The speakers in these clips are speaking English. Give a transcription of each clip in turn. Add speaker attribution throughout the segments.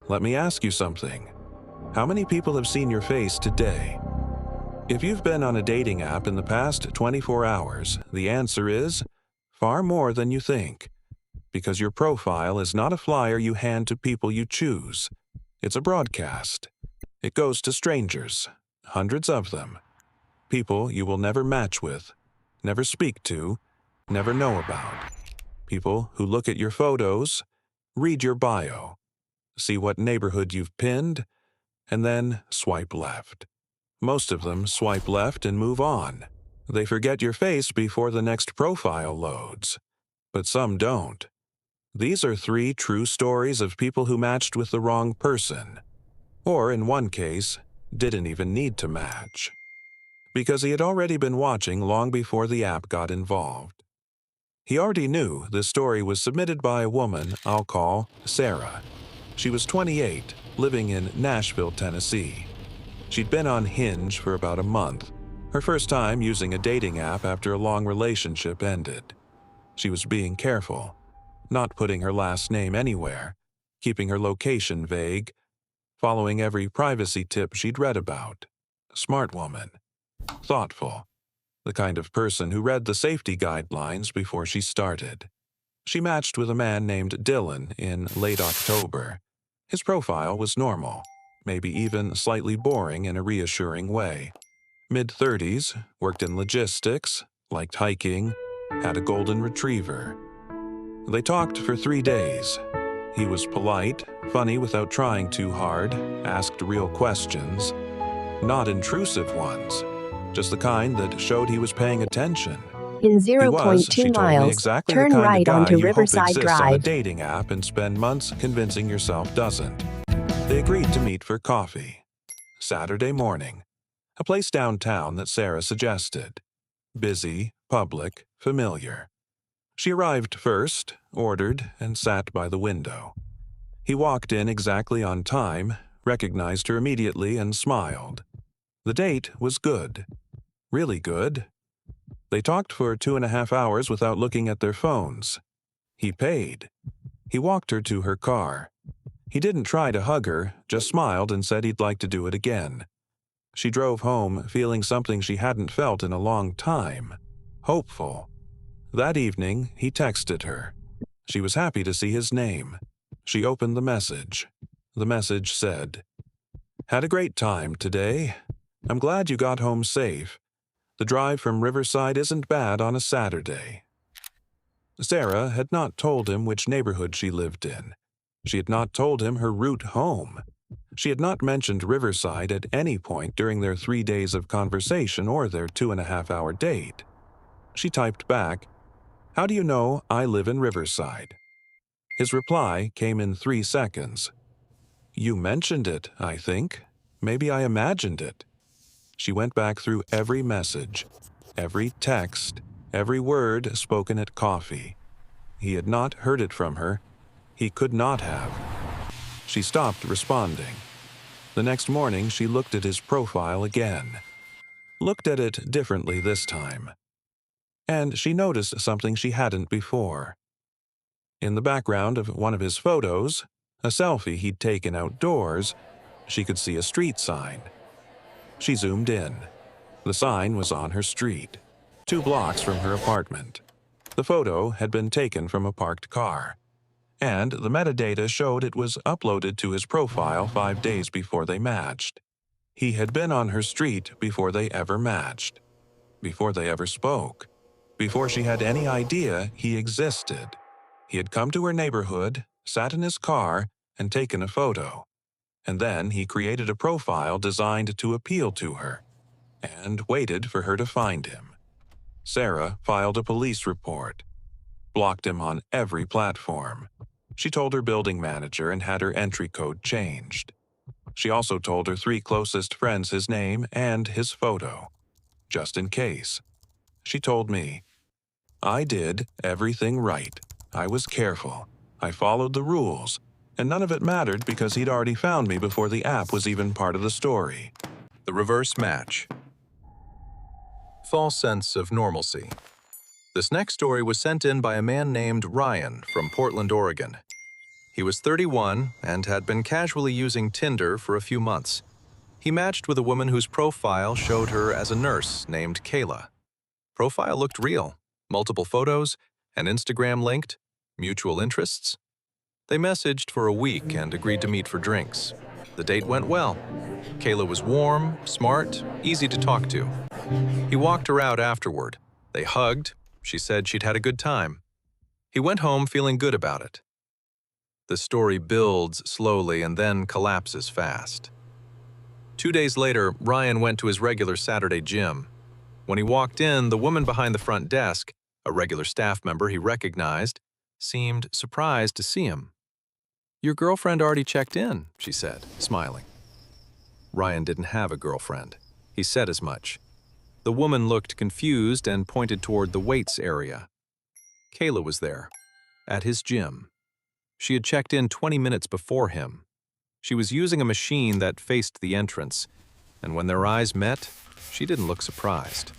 Speaker 1: Let me ask you something. How many people have seen your face today? If you've been on a dating app in the past 24 hours, the answer is far more than you think. Because your profile is not a flyer you hand to people you choose. It's a broadcast. It goes to strangers, hundreds of them. People you will never match with, never speak to, never know about. People who look at your photos, read your bio, see what neighborhood you've pinned, and then swipe left. Most of them swipe left and move on. They forget your face before the next profile loads. But some don't. These are 3 true stories of people who matched with the wrong person. Or, in one case, didn't even need to match. Because he had already been watching long before the app got involved. He already knew this story was submitted by a woman I'll call Sarah. She was 28, living in Nashville, Tennessee. She'd been on Hinge for about a month, her first time using a dating app after a long relationship ended. She was being careful, not putting her last name anywhere, keeping her location vague, following every privacy tip she'd read about. Smart woman. Thoughtful. The kind of person who read the safety guidelines before she started. She matched with a man named Dylan in late October. His profile was normal, maybe even slightly boring in a reassuring way. Mid-30s, worked in logistics, liked hiking, had a golden retriever. They talked for 3 days. He was polite, funny without trying too hard, asked real questions. Not intrusive ones, just the kind that showed he was paying attention.
Speaker 2: In
Speaker 1: He was, she
Speaker 2: 0.2
Speaker 1: told me,
Speaker 2: miles,
Speaker 1: exactly
Speaker 2: turn
Speaker 1: the kind
Speaker 2: right
Speaker 1: of guy
Speaker 2: onto
Speaker 1: you hope
Speaker 2: Riverside
Speaker 1: exists on a
Speaker 2: Drive.
Speaker 1: dating app and spend months convincing yourself doesn't. They agreed to meet for coffee. Saturday morning. A place downtown that Sarah suggested. Busy, public, familiar. She arrived first, ordered, and sat by the window. He walked in exactly on time, recognized her immediately, and smiled. The date was good. Really good. They talked for 2.5 hours without looking at their phones. He paid. He walked her to her car. He didn't try to hug her, just smiled and said he'd like to do it again. She drove home feeling something she hadn't felt in a long time. Hopeful. That evening, he texted her. She was happy to see his name. She opened the message. The message said, "Had a great time today. I'm glad you got home safe. The drive from Riverside isn't bad on a Saturday." Sarah had not told him which neighborhood she lived in. She had not told him her route home. She had not mentioned Riverside at any point during their 3 days of conversation or their 2.5-hour date. She typed back, "How do you know I live in Riverside?" His reply came in 3 seconds. "You mentioned it, I think. Maybe I imagined it." She went back through every message, every text, every word spoken at coffee. He had not heard it from her. He could not have. She stopped responding. The next morning, she looked at his profile again. Looked at it differently this time. And she noticed something she hadn't before. In the background of one of his photos, a selfie he'd taken outdoors, she could see a street sign. She zoomed in. The sign was on her street, 2 blocks from her apartment. The photo had been taken from a parked car, and the metadata showed it was uploaded to his profile 5 days before they matched. He had been on her street before they ever matched, before they ever spoke, before she had any idea he existed. He had come to her neighborhood, sat in his car, and taken a photo. And then he created a profile designed to appeal to her, and waited for her to find him. Sarah filed a police report, blocked him on every platform. She told her building manager and had her entry code changed. She also told her 3 closest friends his name and his photo, just in case. She told me, "I did everything right. I was careful. I followed the rules, and none of it mattered because he'd already found me before the app was even part of the story."
Speaker 3: The reverse match. False sense of normalcy. This next story was sent in by a man named Ryan from Portland, Oregon. He was 31 and had been casually using Tinder for a few months. He matched with a woman whose profile showed her as a nurse named Kayla. Profile looked real. Multiple photos, an Instagram linked, mutual interests. They messaged for a week and agreed to meet for drinks. The date went well. Kayla was warm, smart, easy to talk to. He walked her out afterward. They hugged. She said she'd had a good time. He went home feeling good about it. The story builds slowly and then collapses fast. 2 days later, Ryan went to his regular Saturday gym. When he walked in, the woman behind the front desk, a regular staff member he recognized, seemed surprised to see him. "Your girlfriend already checked in," she said, smiling. Ryan didn't have a girlfriend. He said as much. The woman looked confused and pointed toward the weights area. Kayla was there, at his gym. She had checked in 20 minutes before him. She was using a machine that faced the entrance, and when their eyes met, she didn't look surprised.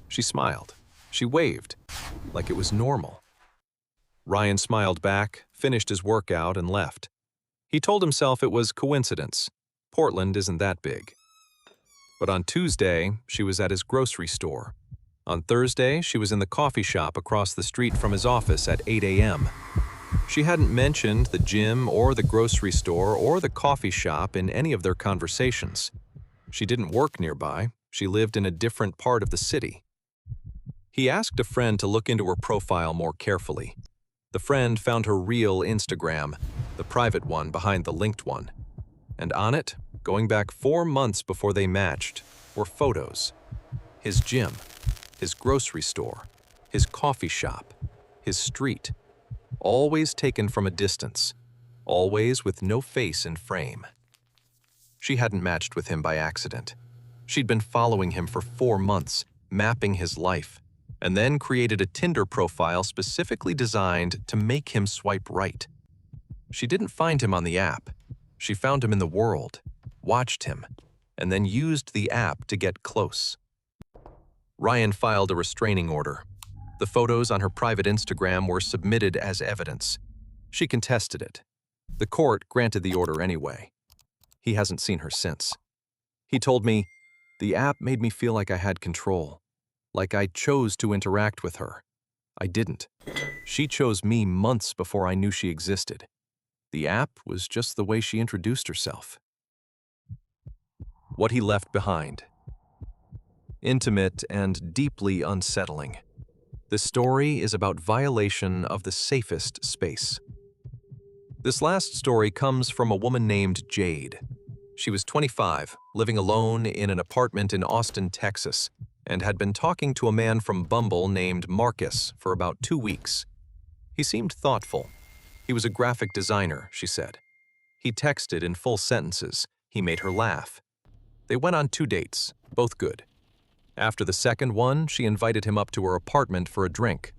Speaker 3: She smiled. She waved, like it was normal. Ryan smiled back, finished his workout, and left. He told himself it was coincidence. Portland isn't that big. But on Tuesday, she was at his grocery store. On Thursday, she was in the coffee shop across the street from his office at 8 a.m. She hadn't mentioned the gym or the grocery store or the coffee shop in any of their conversations. She didn't work nearby. She lived in a different part of the city. He asked a friend to look into her profile more carefully. The friend found her real Instagram, the private one behind the linked one. And on it, going back 4 months before they matched, were photos. His gym, his grocery store, his coffee shop, his street. Always taken from a distance, always with no face in frame. She hadn't matched with him by accident. She'd been following him for 4 months, mapping his life, and then created a Tinder profile specifically designed to make him swipe right. She didn't find him on the app. She found him in the world, watched him, and then used the app to get close. Ryan filed a restraining order. The photos on her private Instagram were submitted as evidence. She contested it. The court granted the order anyway. He hasn't seen her since. He told me, "The app made me feel like I had control, like I chose to interact with her. I didn't. She chose me months before I knew she existed. The app was just the way she introduced herself." What he left behind. Intimate and deeply unsettling. This story is about violation of the safest space. This last story comes from a woman named Jade. She was 25, living alone in an apartment in Austin, Texas, and had been talking to a man from Bumble named Marcus for about 2 weeks. He seemed thoughtful. He was a graphic designer, she said. He texted in full sentences. He made her laugh. They went on 2 dates, both good. After the second one, she invited him up to her apartment for a drink.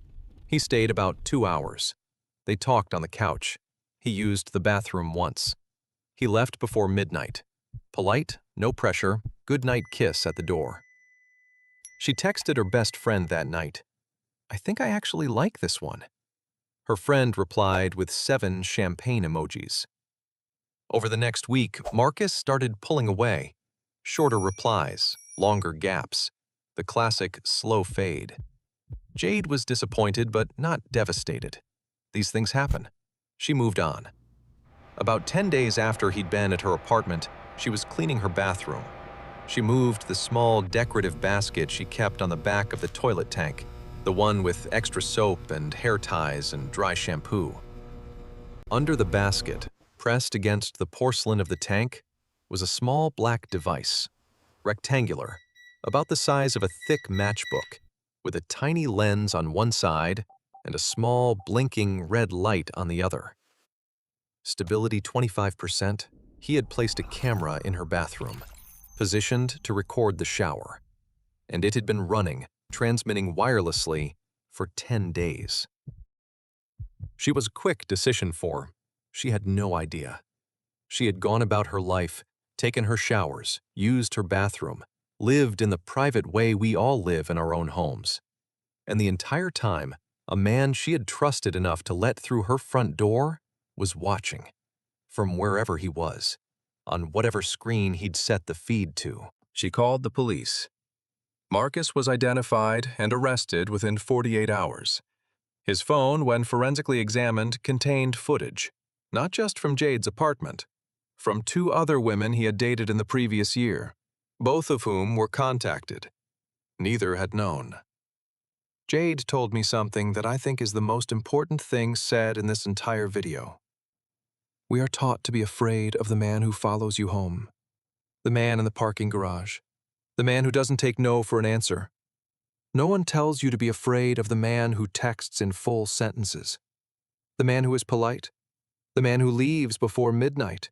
Speaker 3: He stayed about 2 hours. They talked on the couch. He used the bathroom once. He left before midnight. Polite, no pressure, good-night kiss at the door. She texted her best friend that night. "I think I actually like this one." Her friend replied with 7 champagne emojis. Over the next week, Marcus started pulling away. Shorter replies, longer gaps. The classic slow fade. Jade was disappointed but not devastated. These things happen. She moved on. About 10 days after he'd been at her apartment, she was cleaning her bathroom. She moved the small decorative basket she kept on the back of the toilet tank, the one with extra soap and hair ties and dry shampoo. Under the basket, pressed against the porcelain of the tank, was a small black device, rectangular, about the size of a thick matchbook, with a tiny lens on one side and a small blinking red light on the other. Stability 25%, he had placed a camera in her bathroom, positioned to record the shower, and it had been running, transmitting wirelessly, for 10 days. She was a quick decision for. She had no idea. She had gone about her life, taken her showers, used her bathroom, lived in the private way we all live in our own homes. And the entire time, a man she had trusted enough to let through her front door was watching, from wherever he was, on whatever screen he'd set the feed to. She called the police. Marcus was identified and arrested within 48 hours. His phone, when forensically examined, contained footage, not just from Jade's apartment, from 2 other women he had dated in the previous year, both of whom were contacted. Neither had known. Jade told me something that I think is the most important thing said in this entire video. We are taught to be afraid of the man who follows you home, the man in the parking garage, the man who doesn't take no for an answer. No one tells you to be afraid of the man who texts in full sentences, the man who is polite, the man who leaves before midnight,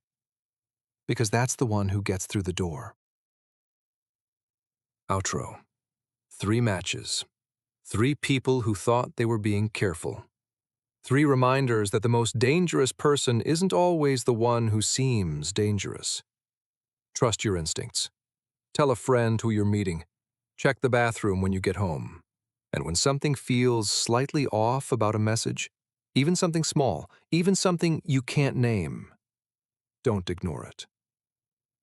Speaker 3: because that's the one who gets through the door. Outro. 3 matches. 3 people who thought they were being careful. 3 reminders that the most dangerous person isn't always the one who seems dangerous. Trust your instincts. Tell a friend who you're meeting. Check the bathroom when you get home. And when something feels slightly off about a message, even something small, even something you can't name, don't ignore it.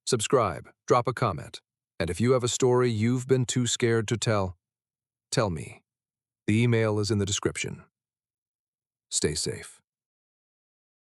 Speaker 3: Subscribe, drop a comment, and if you have a story you've been too scared to tell, tell me. The email is in the description. Stay safe.